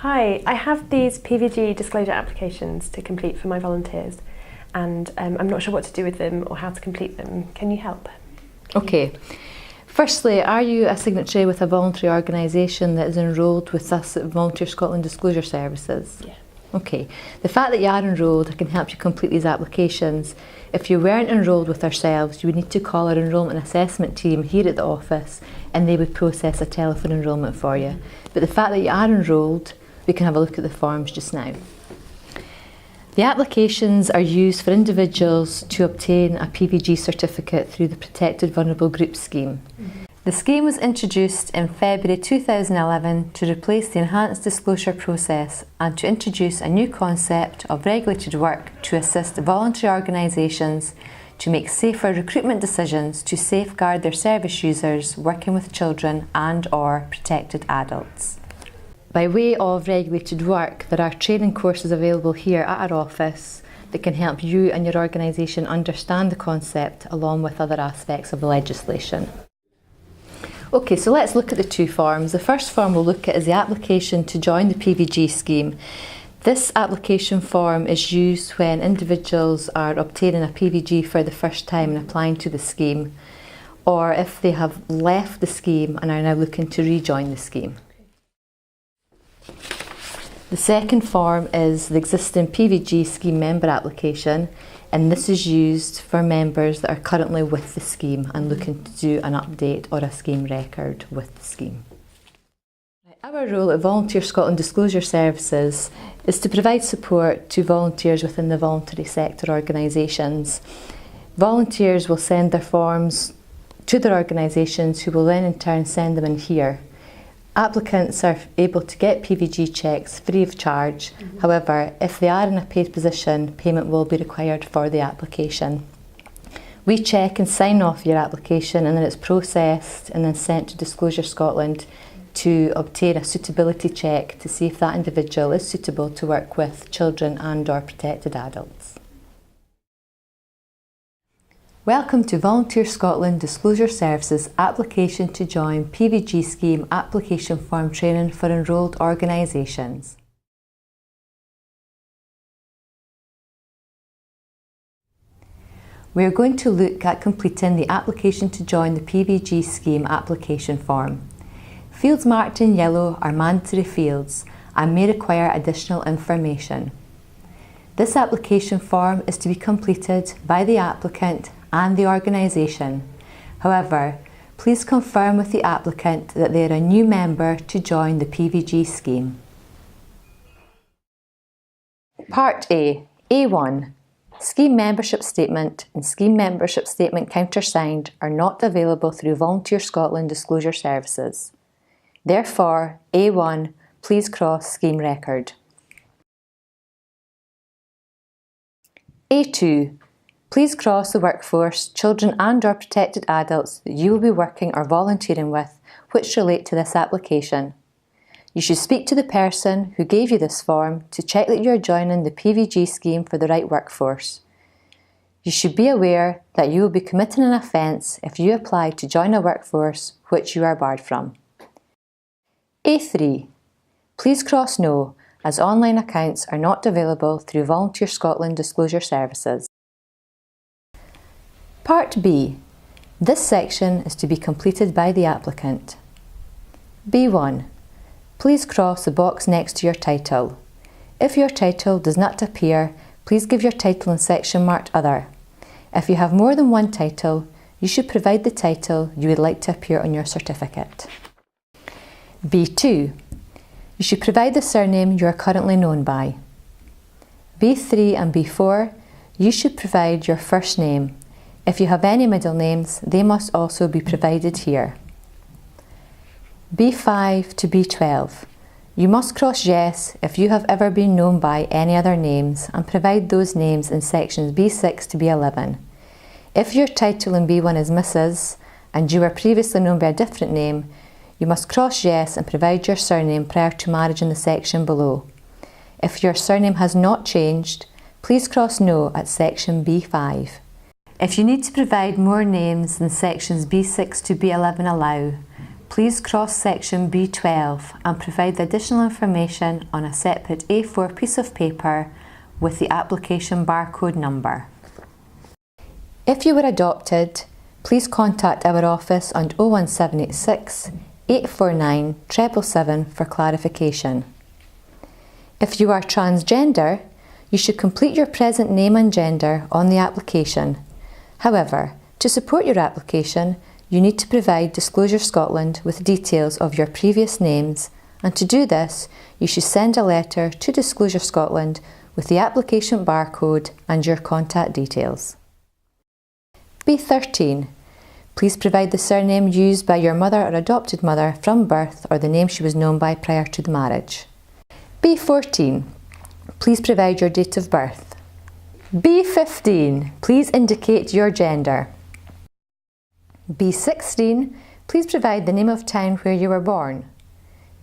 Hi, I have these PVG disclosure applications to complete for my volunteers and I'm not sure what to do with them or how to complete them. Can you help? Okay. Firstly, are you a signatory with a voluntary organisation that is enrolled with us at Volunteer Scotland Disclosure Services? Yeah. Okay. The fact that you are enrolled, I can help you complete these applications. If you weren't enrolled with ourselves, you would need to call our enrolment assessment team here at the office and they would process a telephone enrolment for you. But the fact that you are enrolled, we can have a look at the forms just now. The applications are used for individuals to obtain a PVG certificate through the Protected Vulnerable Groups scheme. The scheme was introduced in February 2011 to replace the enhanced disclosure process and to introduce a new concept of regulated work to assist voluntary organisations to make safer recruitment decisions to safeguard their service users working with children and/or protected adults. By way of regulated work, there are training courses available here at our office that can help you and your organisation understand the concept along with other aspects of the legislation. Okay, so let's look at the two forms. The first form we'll look at is the application to join the PVG scheme. This application form is used when individuals are obtaining a PVG for the first time and applying to the scheme, or if they have left the scheme and are now looking to rejoin the scheme. The second form is the existing PVG scheme member application, and this is used for members that are currently with the scheme and looking to do an update or a scheme record with the scheme. Our role at Volunteer Scotland Disclosure Services is to provide support to volunteers within the voluntary sector organisations. Volunteers will send their forms to their organisations who will then in turn send them in here. Applicants are able to get PVG checks free of charge. However, if they are in a paid position, payment will be required for the application. We check and sign off your application and then it's processed and then sent to Disclosure Scotland to obtain a suitability check to see if that individual is suitable to work with children and/or protected adults. Welcome to Volunteer Scotland Disclosure Services application to join PVG scheme application form training for enrolled organisations. We are going to look at completing the application to join the PVG scheme application form. Fields marked in yellow are mandatory fields and may require additional information. This application form is to be completed by the applicant and the organisation. However, please confirm with the applicant that they are a new member to join the PVG scheme. Part A, A1. Scheme membership statement and scheme membership statement countersigned are not available through Volunteer Scotland Disclosure Services. Therefore, A1, please cross scheme record. A2. Please cross the workforce, children and/or protected adults that you will be working or volunteering with which relate to this application. You should speak to the person who gave you this form to check that you are joining the PVG scheme for the right workforce. You should be aware that you will be committing an offence if you apply to join a workforce which you are barred from. A3. Please cross no, as online accounts are not available through Volunteer Scotland Disclosure Services. Part B. This section is to be completed by the applicant. B1. Please cross the box next to your title. If your title does not appear, please give your title in section marked Other. If you have more than one title, you should provide the title you would like to appear on your certificate. B2. You should provide the surname you are currently known by. B3 and B4. You should provide your first name. If you have any middle names, they must also be provided here. B5 to B12. You must cross yes if you have ever been known by any other names and provide those names in sections B6 to B11. If your title in B1 is Mrs. and you were previously known by a different name, you must cross yes and provide your surname prior to marriage in the section below. If your surname has not changed, please cross no at section B5. If you need to provide more names than sections B6 to B11 allow, please cross section B12 and provide the additional information on a separate A4 piece of paper with the application barcode number. If you were adopted, please contact our office on 01786 849 777 for clarification. If you are transgender, you should complete your present name and gender on the application. However, to support your application, you need to provide Disclosure Scotland with details of your previous names, and to do this, you should send a letter to Disclosure Scotland with the application barcode and your contact details. B13. Please provide the surname used by your mother or adopted mother from birth or the name she was known by prior to the marriage. B14. Please provide your date of birth. B15. Please indicate your gender. B16. Please provide the name of town where you were born.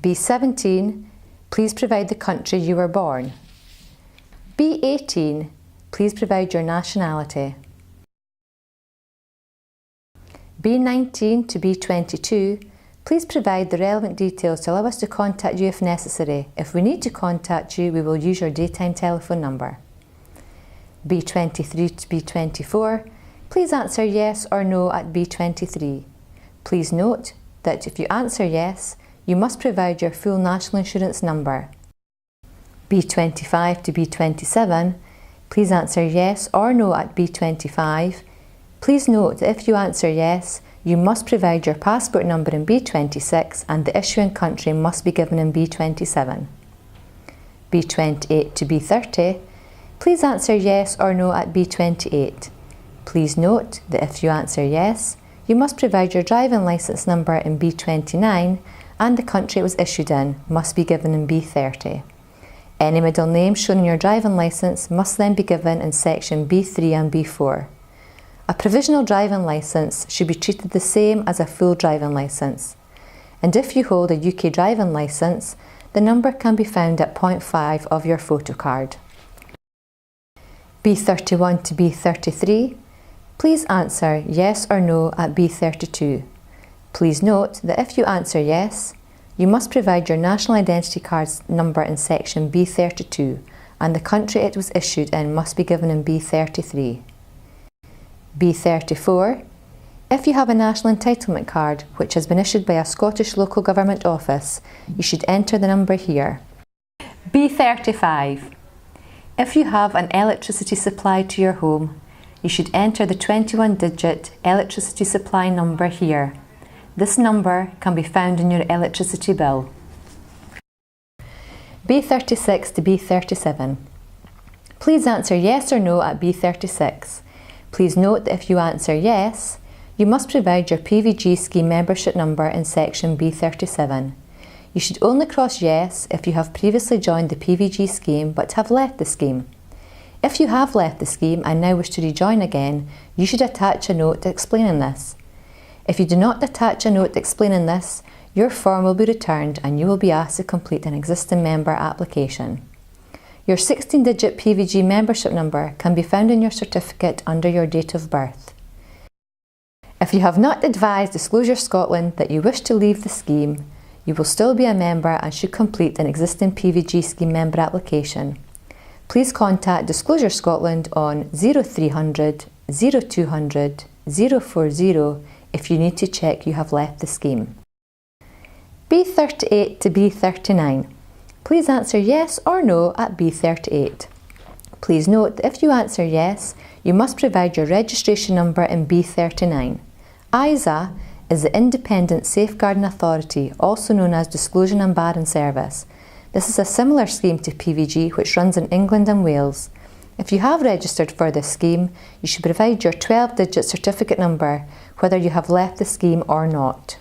B17. Please provide the country you were born. B18. Please provide your nationality. B19 to B22. Please provide the relevant details to allow us to contact you if necessary. If we need to contact you, we will use your daytime telephone number. B23 to B24. Please answer yes or no at B23. Please note that if you answer yes, you must provide your full national insurance number. B25 to B27. Please answer yes or no at B25. Please note that if you answer yes, you must provide your passport number in B26 and the issuing country must be given in B27. B28 to B30. Please answer yes or no at B28. Please note that if you answer yes, you must provide your driving licence number in B29 and the country it was issued in must be given in B30. Any middle name shown in your driving licence must then be given in section B3 and B4. A provisional driving licence should be treated the same as a full driving licence. And if you hold a UK driving licence, the number can be found at point 5 of your photo card. B31 to B33. Please answer yes or no at B32. Please note that if you answer yes, you must provide your national identity card's number in section B32 and the country it was issued in must be given in B33. B34. If you have a national entitlement card which has been issued by a Scottish local government office, you should enter the number here. B35. If you have an electricity supply to your home, you should enter the 21-digit electricity supply number here. This number can be found in your electricity bill. B36 to B37. Please answer yes or no at B36. Please note that if you answer yes, you must provide your PVG scheme membership number in section B37. You should only cross yes if you have previously joined the PVG scheme but have left the scheme. If you have left the scheme and now wish to rejoin again, you should attach a note explaining this. If you do not attach a note explaining this, your form will be returned and you will be asked to complete an existing member application. Your 16-digit PVG membership number can be found in your certificate under your date of birth. If you have not advised Disclosure Scotland that you wish to leave the scheme, you will still be a member and should complete an existing PVG scheme member application. Please contact Disclosure Scotland on 0300 0200 040 if you need to check you have left the scheme. B38 to B39. Please answer yes or no at B38. Please note that if you answer yes, you must provide your registration number in B39. ISA is the Independent Safeguarding Authority, also known as Disclosure and Barring Service. This is a similar scheme to PVG which runs in England and Wales. If you have registered for this scheme, you should provide your 12-digit certificate number, whether you have left the scheme or not.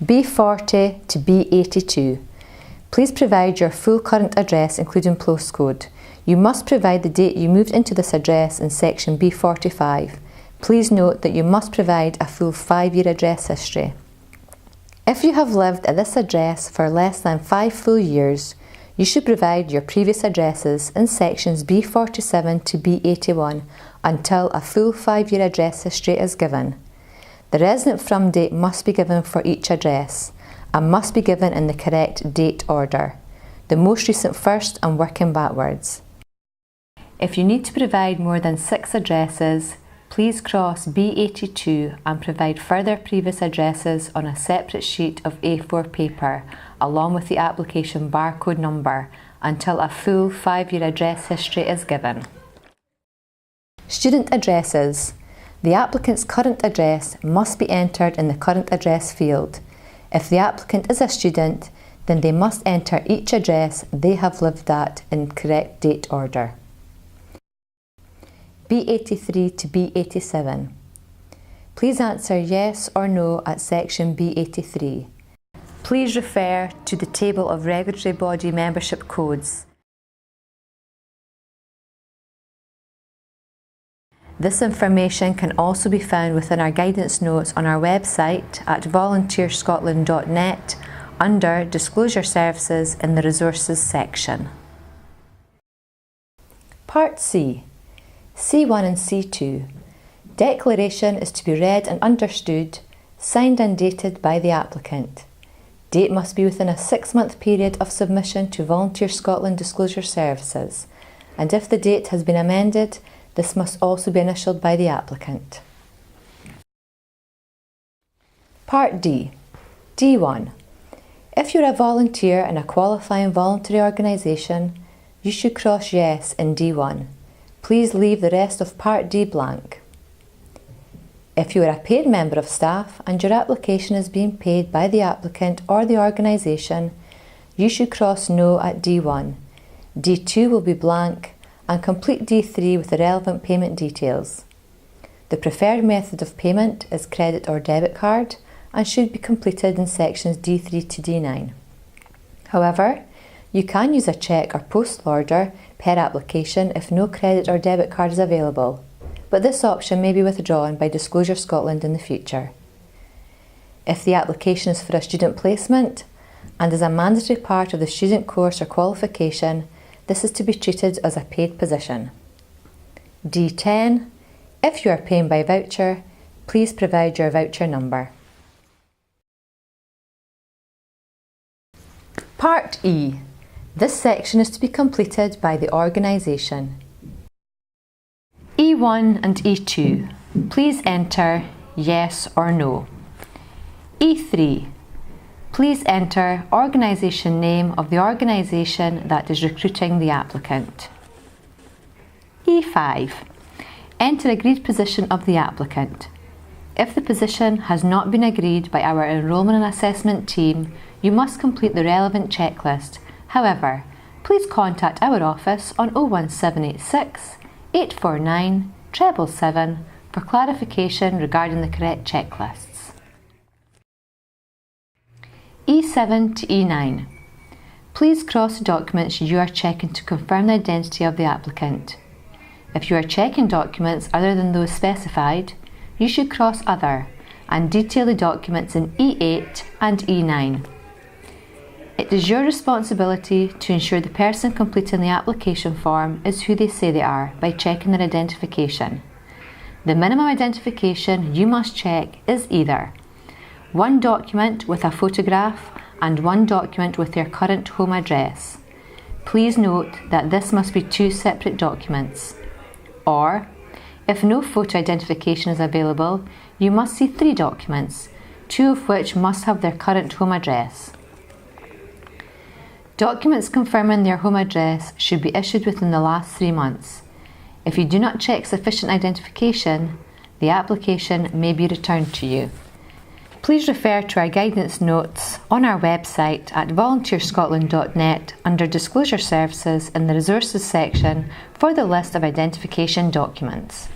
B40 to B82. Please provide your full current address including postcode. You must provide the date you moved into this address in section B45. Please note that you must provide a full 5-year address history. If you have lived at this address for less than 5 full years, you should provide your previous addresses in sections B47 to B81 until a full 5-year address history is given. The resident from date must be given for each address and must be given in the correct date order, the most recent first and working backwards. If you need to provide more than 6 addresses, please cross B82 and provide further previous addresses on a separate sheet of A4 paper along with the application barcode number until a full 5-year address history is given. Student addresses. The applicant's current address must be entered in the current address field. If the applicant is a student, then they must enter each address they have lived at in correct date order. B83 to B87. Please answer yes or no at section B83. Please refer to the table of regulatory body membership codes. This information can also be found within our guidance notes on our website at volunteerscotland.net under Disclosure Services in the Resources section. Part C. C1 and C2. Declaration is to be read and understood, signed and dated by the applicant. Date must be within a 6-month period of submission to Volunteer Scotland Disclosure Services, and if the date has been amended, this must also be initialled by the applicant. Part D. D1. If you're a volunteer in a qualifying voluntary organisation, you should cross yes in D1. Please leave the rest of Part D blank. If you are a paid member of staff and your application is being paid by the applicant or the organisation, you should cross no at D1. D2 will be blank and complete D3 with the relevant payment details. The preferred method of payment is credit or debit card and should be completed in sections D3 to D9. However, you can use a cheque or postal order per application if no credit or debit card is available, but this option may be withdrawn by Disclosure Scotland in the future. If the application is for a student placement and is a mandatory part of the student course or qualification, this is to be treated as a paid position. D10. If you are paying by voucher, please provide your voucher number. Part E. This section is to be completed by the organisation. E1 and E2. Please enter yes or no. E3. Please enter organisation name of the organisation that is recruiting the applicant. E5. Enter agreed position of the applicant. If the position has not been agreed by our enrolment and assessment team, you must complete the relevant checklist. However, please contact our office on 01786 849 777 for clarification regarding the correct checklists. E7 to E9. Please cross the documents you are checking to confirm the identity of the applicant. If you are checking documents other than those specified, you should cross Other and detail the documents in E8 and E9. It is your responsibility to ensure the person completing the application form is who they say they are by checking their identification. The minimum identification you must check is either one document with a photograph and one document with their current home address. Please note that this must be 2 separate documents. Or, if no photo identification is available, you must see 3 documents, 2 of which must have their current home address. Documents confirming their home address should be issued within the last 3 months. If you do not check sufficient identification, the application may be returned to you. Please refer to our guidance notes on our website at volunteerscotland.net under Disclosure Services in the Resources section for the list of identification documents.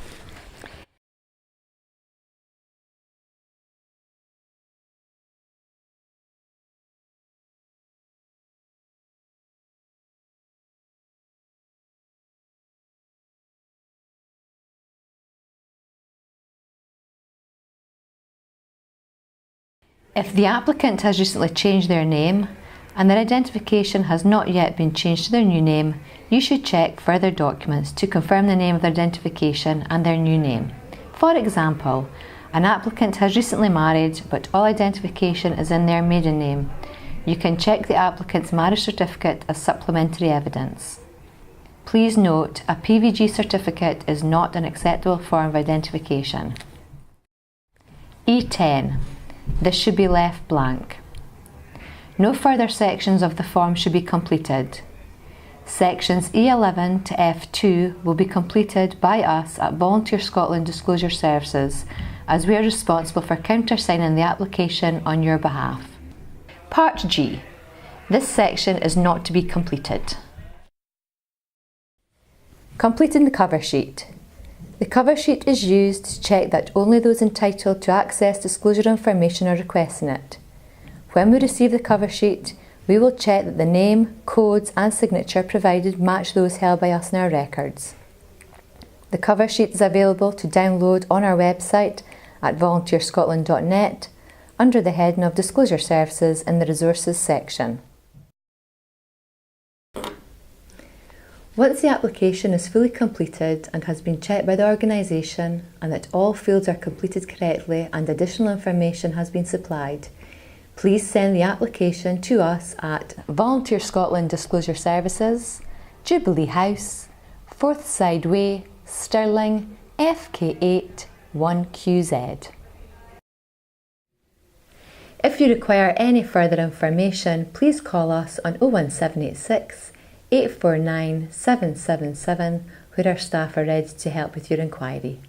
If the applicant has recently changed their name and their identification has not yet been changed to their new name, you should check further documents to confirm the name of their identification and their new name. For example, An applicant has recently married, but all identification is in their maiden name. You can check the applicant's marriage certificate as supplementary evidence. Please note, a PVG certificate is not an acceptable form of identification. E10. This should be left blank. No further sections of the form should be completed. Sections E11 to F2 will be completed by us at Volunteer Scotland Disclosure Services, as we are responsible for countersigning the application on your behalf. Part G. This section is not to be completed. Completing the cover sheet. The cover sheet is used to check that only those entitled to access disclosure information are requesting it. When we receive the cover sheet, we will check that the name, codes and signature provided match those held by us in our records. The cover sheet is available to download on our website at volunteerscotland.net under the heading of Disclosure Services in the Resources section. Once the application is fully completed and has been checked by the organisation and that all fields are completed correctly and additional information has been supplied, please send the application to us at Volunteer Scotland Disclosure Services, Jubilee House, Forthside Way, Stirling, FK8 1QZ. If you require any further information, please call us on 01786 849 777, where our staff are ready to help with your inquiry.